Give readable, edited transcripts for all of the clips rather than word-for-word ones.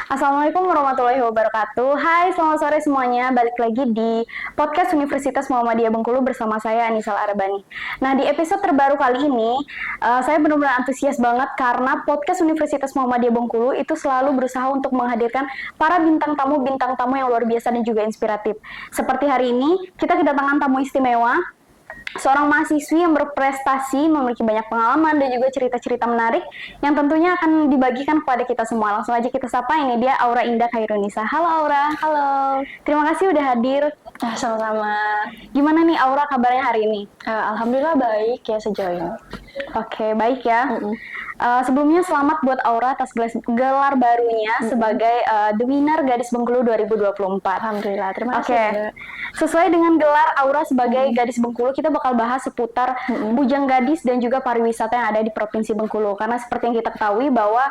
Assalamualaikum warahmatullahi wabarakatuh. Hai, selamat sore semuanya. Balik lagi di podcast Universitas Muhammadiyah Bengkulu bersama saya Anisal Arbani. Nah, di episode terbaru kali ini, saya benar-benar antusias banget karena podcast Universitas Muhammadiyah Bengkulu itu selalu berusaha untuk menghadirkan para bintang tamu yang luar biasa dan juga inspiratif. Seperti hari ini, kita kedatangan tamu istimewa, seorang mahasiswi yang berprestasi, memiliki banyak pengalaman dan juga cerita-cerita menarik yang tentunya akan dibagikan kepada kita semua. Langsung aja kita sapa, ini dia Aura Indah Khairunisa. Halo Aura. Halo. Terima kasih udah hadir. Sama-sama. Gimana nih Aura kabarnya hari ini? Alhamdulillah baik ya sejauh ini. Oke, baik ya. Sebelumnya selamat buat Aura atas gelar barunya sebagai The Winner Gadis Bengkulu 2024. Alhamdulillah, terima kasih. Oke. Sesuai dengan gelar Aura sebagai Gadis Bengkulu, kita bakal bahas seputar Bujang Gadis dan juga pariwisata yang ada di Provinsi Bengkulu. Karena seperti yang kita ketahui bahwa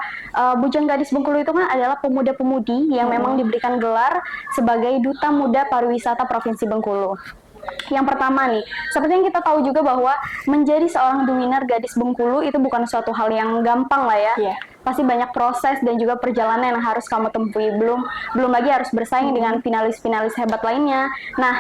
Bujang Gadis Bengkulu itu kan adalah pemuda-pemudi yang memang diberikan gelar sebagai Duta Muda Pariwisata Provinsi Bengkulu. Yang pertama nih, seperti yang kita tahu juga bahwa menjadi seorang The Winner Gadis Bengkulu itu bukan suatu hal yang gampang lah ya. Yeah. Pasti banyak proses dan juga perjalanan yang harus kamu tempuhi. Belum lagi harus bersaing dengan finalis-finalis hebat lainnya. Nah,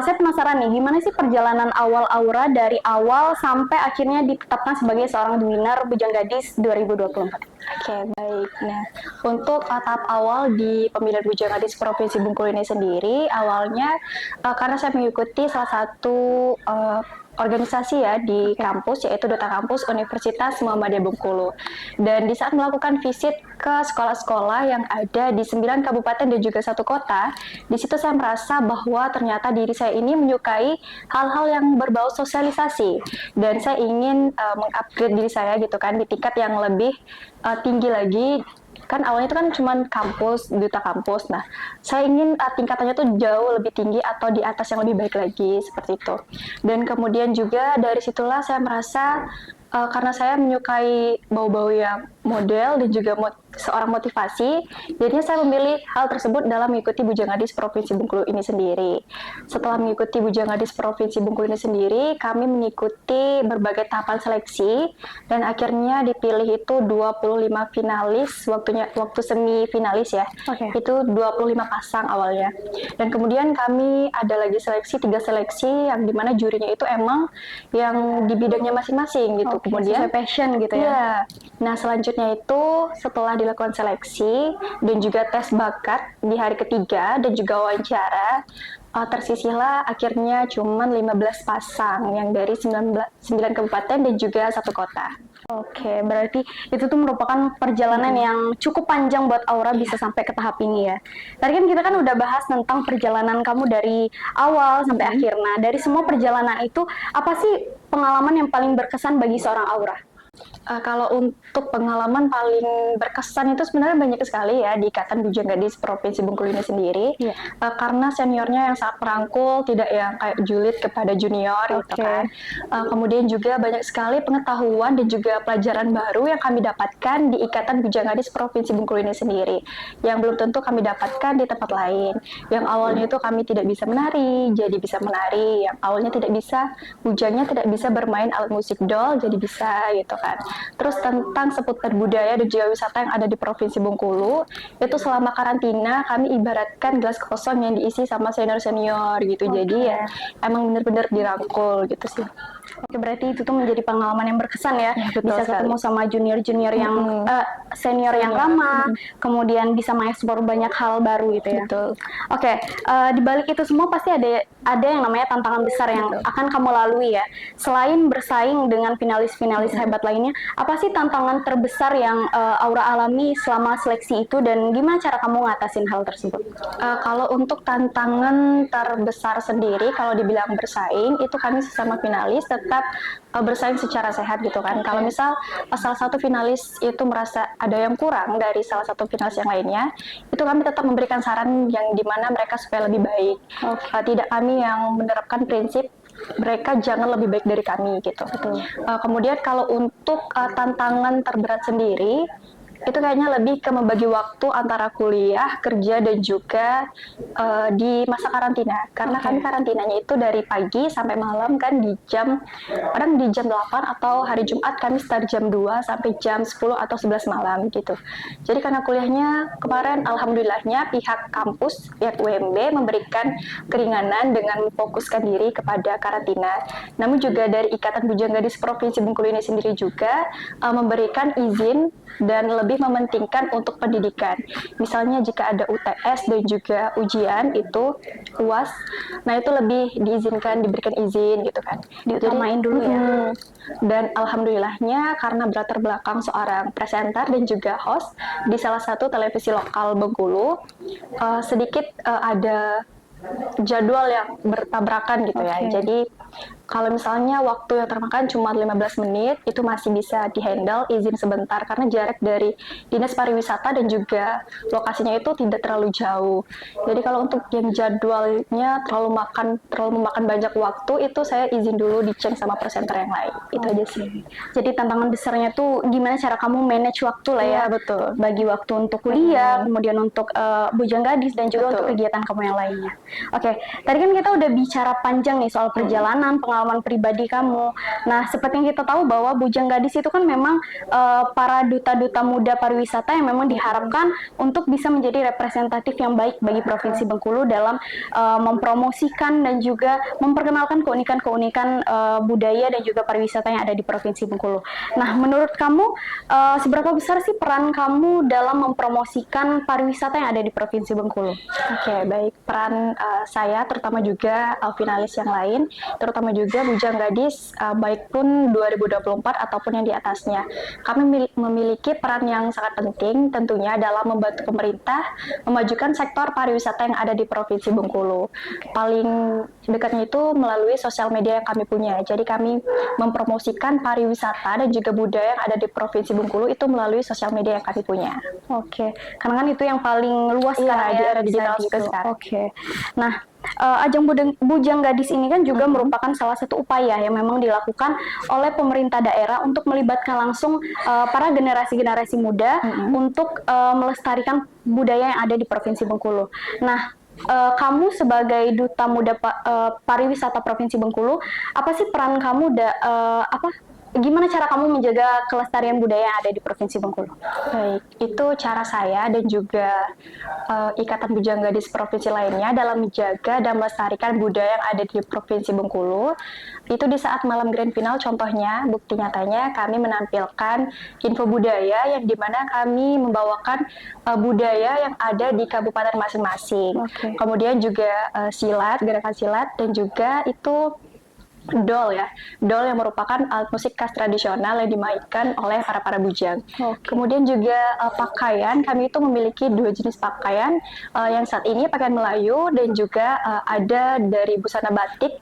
saya penasaran nih, gimana sih perjalanan awal Aura dari awal sampai akhirnya ditetapkan sebagai seorang The Winner Bujang Gadis 2024? Oke, baik. Nah, untuk tahap awal di pemilihan Bujang Gadis Provinsi Bengkulu ini sendiri, awalnya karena saya mengikuti salah satu organisasi ya di kampus, yaitu Duta Kampus Universitas Muhammadiyah Bengkulu. Dan di saat melakukan visit ke sekolah-sekolah yang ada di 9 kabupaten dan juga 1 kota, di situ saya merasa bahwa ternyata diri saya ini menyukai hal-hal yang berbau sosialisasi. Dan saya ingin mengupgrade diri saya gitu kan, di tingkat yang lebih tinggi lagi. Kan awalnya itu kan cuma kampus, duta kampus. Nah, saya ingin tingkatannya tuh jauh lebih tinggi atau di atas yang lebih baik lagi, seperti itu. Dan kemudian juga dari situlah saya merasa karena saya menyukai bau-bau yang model dan juga seorang motivasi, jadinya saya memilih hal tersebut dalam mengikuti Bujang Gadis Provinsi Bengkulu ini sendiri. Setelah mengikuti Bujang Gadis Provinsi Bengkulu ini sendiri, kami mengikuti berbagai tahapan seleksi dan akhirnya dipilih itu 25 finalis, waktu semifinalis ya. Oke. Itu 25 pasang awalnya. Dan kemudian kami ada lagi 3 seleksi yang dimana jurinya itu emang yang di bidangnya masing-masing gitu. Kemudian sesuai passion gitu ya. Iya. Nah, selanjutnya itu setelah dilakukan seleksi dan juga tes bakat di hari ketiga dan juga wawancara, tersisihlah akhirnya cuman 15 pasang yang dari 9 kabupaten dan juga 1 kota. Oke, berarti itu tuh merupakan perjalanan yang cukup panjang buat Aura bisa sampai ke tahap ini ya. Tadi kan kita kan udah bahas tentang perjalanan kamu dari awal sampai akhir. Nah, dari semua perjalanan itu, apa sih pengalaman yang paling berkesan bagi seorang Aura? Kalau untuk pengalaman paling berkesan itu sebenarnya banyak sekali ya di Ikatan Bujang Gadis Provinsi Bengkulu ini sendiri. Iya. Karena seniornya yang sangat merangkul, tidak yang kayak julid kepada junior gitu kan. Kemudian juga banyak sekali pengetahuan dan juga pelajaran baru yang kami dapatkan di Ikatan Bujang Gadis Provinsi Bengkulu ini sendiri, yang belum tentu kami dapatkan di tempat lain. Yang awalnya itu kami tidak bisa menari, jadi bisa menari. Yang awalnya tidak bisa, bujangnya tidak bisa bermain alat musik dol, jadi bisa gitu kan. Terus tentang seputar budaya dan juga wisata yang ada di Provinsi Bengkulu, itu selama karantina kami ibaratkan gelas kosong yang diisi sama senior-senior gitu. Jadi ya emang benar-benar dirangkul gitu sih. Oke, berarti itu tuh menjadi pengalaman yang berkesan ya. Betul Bisa sekali. ketemu sama junior-junior yang senior yang ramah, kemudian bisa mengeksplor banyak hal baru gitu ya. Betul. Oke, di balik itu semua pasti ada yang namanya tantangan besar yang akan kamu lalui ya. Selain bersaing dengan finalis-finalis hebat lainnya, apa sih tantangan terbesar yang Aura alami selama seleksi itu dan gimana cara kamu ngatasin hal tersebut? Kalau untuk tantangan terbesar sendiri, kalau dibilang bersaing, itu kami sesama finalis tetap bersaing secara sehat gitu kan. Kalau misal salah satu finalis itu merasa ada yang kurang dari salah satu finalis yang lainnya, itu kami tetap memberikan saran yang dimana mereka supaya lebih baik. Tidak kami yang menerapkan prinsip mereka jangan lebih baik dari kami gitu. Kemudian kalau untuk tantangan terberat sendiri, itu kayaknya lebih ke membagi waktu antara kuliah, kerja, dan juga di masa karantina. Karena kami karantinanya itu dari pagi sampai malam kan kadang di jam 8 atau hari Jumat kami start jam 2 sampai jam 10 atau 11 malam gitu. Jadi karena kuliahnya kemarin alhamdulillahnya pihak kampus, pihak UMB memberikan keringanan dengan memfokuskan diri kepada karantina. Namun juga dari Ikatan Bujang Gadis Provinsi Bengkulu ini sendiri juga memberikan izin dan lebih mementingkan untuk pendidikan. Misalnya jika ada UTS dan juga ujian itu UAS, nah itu lebih diizinkan, diberikan izin gitu kan. Diutamain dulu ya. Dan alhamdulillahnya karena berlatar belakang seorang presenter dan juga host di salah satu televisi lokal Bengkulu, sedikit ada jadwal yang bertabrakan gitu ya. Jadi kalau misalnya waktu yang termakan cuma 15 menit, itu masih bisa dihandle izin sebentar karena jarak dari Dinas Pariwisata dan juga lokasinya itu tidak terlalu jauh. Jadi kalau untuk yang jadwalnya terlalu memakan banyak waktu, itu saya izin dulu dicek sama presenter yang lain. Itu aja sih. Jadi tantangan besarnya tuh gimana cara kamu manage waktu lah ya. Iya, betul. Bagi waktu untuk kuliah, kemudian untuk bujang gadis dan juga untuk kegiatan kamu yang lainnya. Oke, tadi kan kita udah bicara panjang nih soal perjalanan, pengalaman pribadi kamu. Nah, seperti yang kita tahu bahwa bujang gadis itu kan memang para duta-duta muda pariwisata yang memang diharapkan untuk bisa menjadi representatif yang baik bagi Provinsi Bengkulu dalam mempromosikan dan juga memperkenalkan keunikan-keunikan budaya dan juga pariwisata yang ada di Provinsi Bengkulu. Nah, menurut kamu seberapa besar sih peran kamu dalam mempromosikan pariwisata yang ada di Provinsi Bengkulu? Oke, baik. Peran saya, terutama juga finalis yang lain, terutama juga Bujang Gadis, baik pun 2024 ataupun yang di atasnya. Kami memiliki peran yang sangat penting tentunya dalam membantu pemerintah memajukan sektor pariwisata yang ada di Provinsi Bengkulu. Paling dekatnya itu melalui sosial media yang kami punya. Jadi kami mempromosikan pariwisata dan juga budaya yang ada di Provinsi Bengkulu itu melalui sosial media yang kami punya. Oke, karena kan itu yang paling luas kan di ya era digital gitu. sekarang. Oke. Nah, ajang bujang gadis ini kan juga merupakan salah satu upaya yang memang dilakukan oleh pemerintah daerah untuk melibatkan langsung para generasi-generasi muda untuk melestarikan budaya yang ada di Provinsi Bengkulu. Nah, kamu sebagai duta muda pariwisata Provinsi Bengkulu, apa sih peran kamu gimana cara kamu menjaga kelestarian budaya yang ada di Provinsi Bengkulu? Baik, itu cara saya dan juga Ikatan Bujang Gadis provinsi lainnya dalam menjaga dan melestarikan budaya yang ada di Provinsi Bengkulu. Itu di saat malam grand final, contohnya, bukti nyatanya kami menampilkan info budaya yang dimana kami membawakan budaya yang ada di kabupaten masing-masing. Kemudian juga silat, gerakan silat, dan juga itu dol yang merupakan alat musik khas tradisional yang dimainkan oleh para bujang. Kemudian juga pakaian, kami itu memiliki 2 jenis pakaian, yang saat ini pakaian Melayu dan juga ada dari busana batik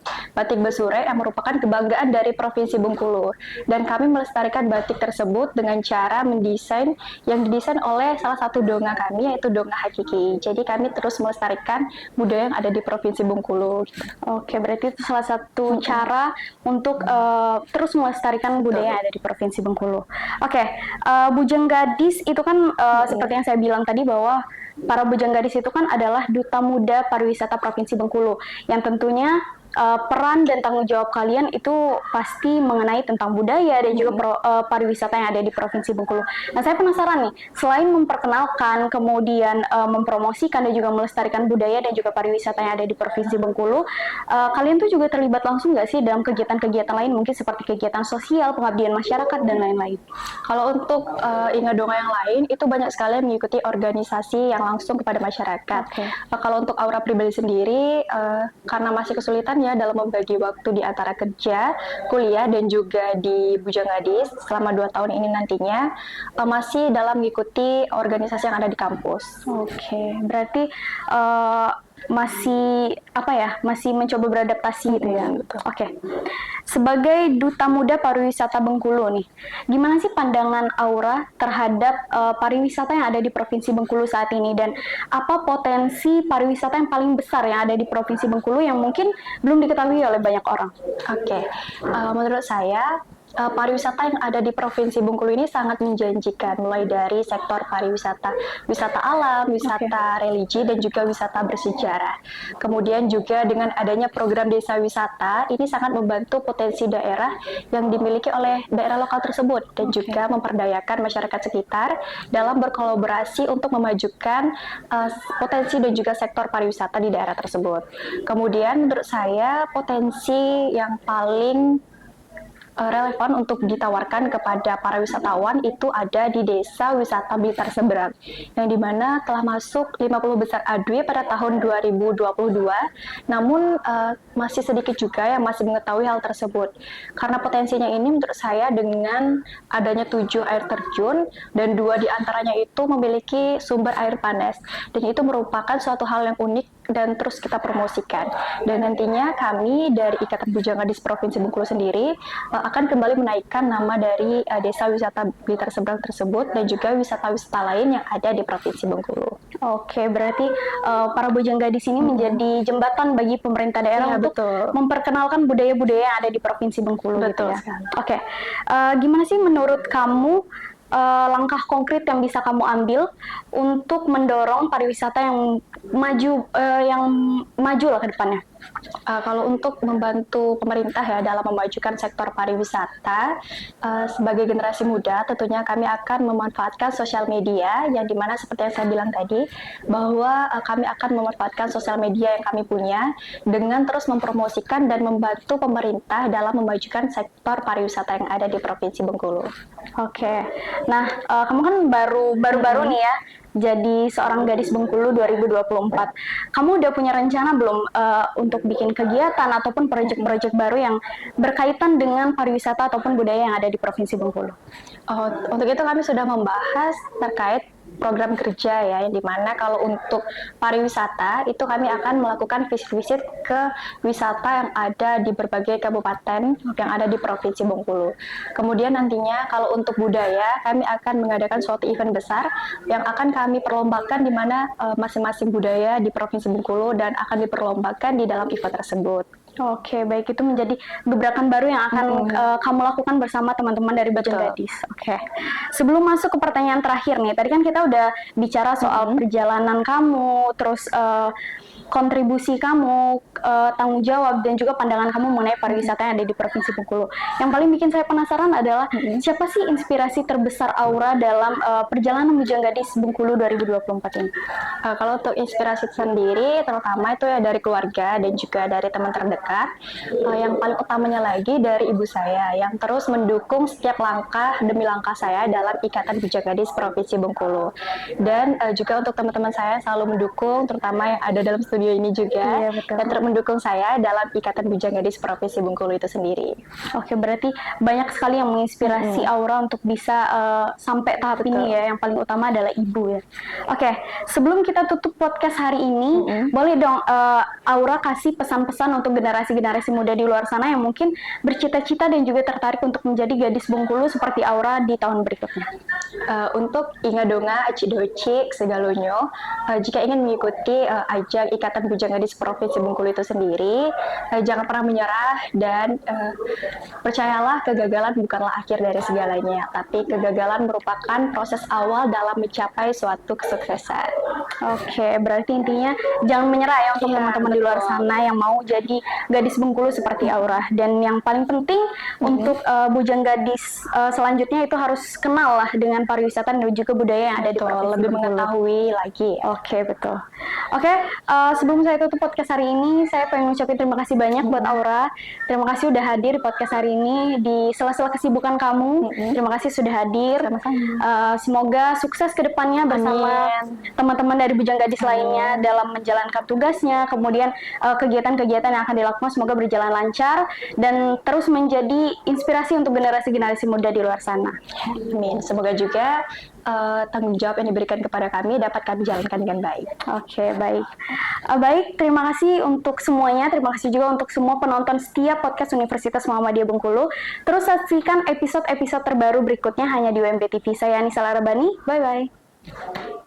Basure yang merupakan kebanggaan dari Provinsi Bengkulu. Dan kami melestarikan batik tersebut dengan cara mendesain yang didesain oleh salah satu donga kami, yaitu donga hakiki. Jadi kami terus melestarikan budaya yang ada di Provinsi Bengkulu. Oke, berarti itu salah satu cara untuk terus melestarikan budaya yang ada di Provinsi Bengkulu. Oke, bujang gadis itu kan seperti yang saya bilang tadi bahwa para bujang gadis itu kan adalah duta muda pariwisata Provinsi Bengkulu yang tentunya peran dan tanggung jawab kalian itu pasti mengenai tentang budaya dan juga pariwisata yang ada di Provinsi Bengkulu. Nah, saya penasaran nih, selain memperkenalkan, kemudian mempromosikan dan juga melestarikan budaya dan juga pariwisata yang ada di Provinsi Bengkulu, kalian tuh juga terlibat langsung nggak sih dalam kegiatan-kegiatan lain, mungkin seperti kegiatan sosial, pengabdian masyarakat, dan lain-lain? Kalau untuk Inga Donga yang lain, itu banyak sekali yang mengikuti organisasi yang langsung kepada masyarakat. Kalau untuk Aura pribadi sendiri, karena masih kesulitan ya dalam membagi waktu di antara kerja, kuliah, dan juga di Bujang Gadis selama 2 tahun ini nantinya, masih dalam mengikuti organisasi yang ada di kampus. Oke, berarti masih mencoba beradaptasi gitu ya. Oke. Sebagai duta muda pariwisata Bengkulu nih, gimana sih pandangan Aura terhadap pariwisata yang ada di Provinsi Bengkulu saat ini, dan apa potensi pariwisata yang paling besar yang ada di Provinsi Bengkulu yang mungkin belum diketahui oleh banyak orang? Menurut saya pariwisata yang ada di Provinsi Bengkulu ini sangat menjanjikan, mulai dari sektor pariwisata, wisata alam, wisata religi, dan juga wisata bersejarah. Kemudian juga dengan adanya program desa wisata, ini sangat membantu potensi daerah yang dimiliki oleh daerah lokal tersebut, dan juga memperdayakan masyarakat sekitar dalam berkolaborasi untuk memajukan potensi dan juga sektor pariwisata di daerah tersebut. Kemudian menurut saya potensi yang paling relevan untuk ditawarkan kepada para wisatawan itu ada di Desa Wisata Blitar Seberang, yang dimana telah masuk 50 besar ADW pada tahun 2022, namun masih sedikit juga yang masih mengetahui hal tersebut. Karena potensinya ini menurut saya dengan adanya 7 air terjun, dan 2 diantaranya itu memiliki sumber air panas, dan itu merupakan suatu hal yang unik dan terus kita promosikan. Dan nantinya kami dari Ikatan Bujang Gadis Provinsi Bengkulu sendiri akan kembali menaikkan nama dari Desa Wisata Blitar Seberang tersebut, dan juga wisata-wisata lain yang ada di Provinsi Bengkulu. Oke, berarti para bujang gadis ini menjadi jembatan bagi pemerintah daerah untuk memperkenalkan budaya-budaya yang ada di Provinsi Bengkulu. Betul gitu ya. sekali. Oke, gimana sih menurut kamu langkah konkret yang bisa kamu ambil untuk mendorong pariwisata yang maju lah ke depannya? Kalau untuk membantu pemerintah ya dalam memajukan sektor pariwisata, sebagai generasi muda tentunya kami akan memanfaatkan sosial media, yang dimana seperti yang saya bilang tadi, bahwa kami akan memanfaatkan sosial media yang kami punya dengan terus mempromosikan dan membantu pemerintah dalam memajukan sektor pariwisata yang ada di Provinsi Bengkulu. Oke, nah kamu kan baru-baru nih ya jadi seorang gadis Bengkulu 2024. Kamu udah punya rencana belum untuk bikin kegiatan ataupun proyek-proyek baru yang berkaitan dengan pariwisata ataupun budaya yang ada di Provinsi Bengkulu? Untuk itu kami sudah membahas terkait program kerja ya, yang dimana kalau untuk pariwisata itu kami akan melakukan visit-visit ke wisata yang ada di berbagai kabupaten yang ada di Provinsi Bengkulu. Kemudian nantinya kalau untuk budaya kami akan mengadakan suatu event besar yang akan kami perlombakan, di mana masing-masing budaya di Provinsi Bengkulu dan akan diperlombakan di dalam event tersebut. Oke, baik, itu menjadi gebrakan baru yang akan kamu lakukan bersama teman-teman dari Bujang Gadis. Oke. Sebelum masuk ke pertanyaan terakhir nih, tadi kan kita udah bicara soal perjalanan kamu, terus kontribusi kamu, tanggung jawab, dan juga pandangan kamu mengenai pariwisata yang ada di Provinsi Bengkulu. Yang paling bikin saya penasaran adalah siapa sih inspirasi terbesar Aura dalam perjalanan Bujang Gadis Bengkulu 2024 ini? Kalau untuk inspirasi sendiri, terutama itu ya dari keluarga dan juga dari teman terdekat. Yang paling utamanya lagi dari ibu saya yang terus mendukung setiap langkah demi langkah saya dalam Ikatan Bujang Gadis Provinsi Bengkulu. Dan juga untuk teman-teman saya selalu mendukung, terutama yang ada dalam studio ini juga, dan terus mendukung saya dalam Ikatan Bujang Gadis Provinsi Bengkulu itu sendiri. Oke, berarti banyak sekali yang menginspirasi Aura untuk bisa sampai tahap ini ya. Yang paling utama adalah ibu ya. Oke, sebelum kita tutup podcast hari ini, boleh dong Aura kasih pesan-pesan untuk generasi-generasi muda di luar sana yang mungkin bercita-cita dan juga tertarik untuk menjadi gadis Bengkulu seperti Aura di tahun berikutnya. Untuk Inga Donga Acidocik Segalonyo, jika ingin mengikuti ajang Ikatan Bujang Gadis Provinsi Bengkulu itu sendiri, jangan pernah menyerah, dan percayalah kegagalan bukanlah akhir dari segalanya, tapi kegagalan merupakan proses awal dalam mencapai suatu kesuksesan. Oke, berarti intinya jangan menyerah ya untuk teman-teman di luar sana yang mau jadi gadis Bengkulu seperti Aura. Dan yang paling penting untuk Bujang Gadis selanjutnya itu harus kenal lah dengan pariwisata dan juga budaya yang ada di Provinsi lebih Bengkulu. mengetahui lagi. Oke, betul. Oke, sebelum saya tutup podcast hari ini, saya pengen ngucapin terima kasih banyak buat Aura. Terima kasih udah hadir di podcast hari ini di sela-sela kesibukan kamu. Terima kasih sudah hadir. Semoga sukses ke depannya bersama teman-teman dari Bujang Gadis lainnya dalam menjalankan tugasnya. Kemudian kegiatan-kegiatan yang akan dilakukan semoga berjalan lancar dan terus menjadi inspirasi untuk generasi-generasi muda di luar sana. Amin. Semoga juga tanggung jawab yang diberikan kepada kami dapat kami jalankan dengan baik. Oke, baik. Baik, terima kasih untuk semuanya. Terima kasih juga untuk semua penonton setiap podcast Universitas Muhammadiyah Bengkulu. Terus saksikan episode-episode terbaru berikutnya hanya di UMB TV. Saya Anissa Larabani. Bye-bye.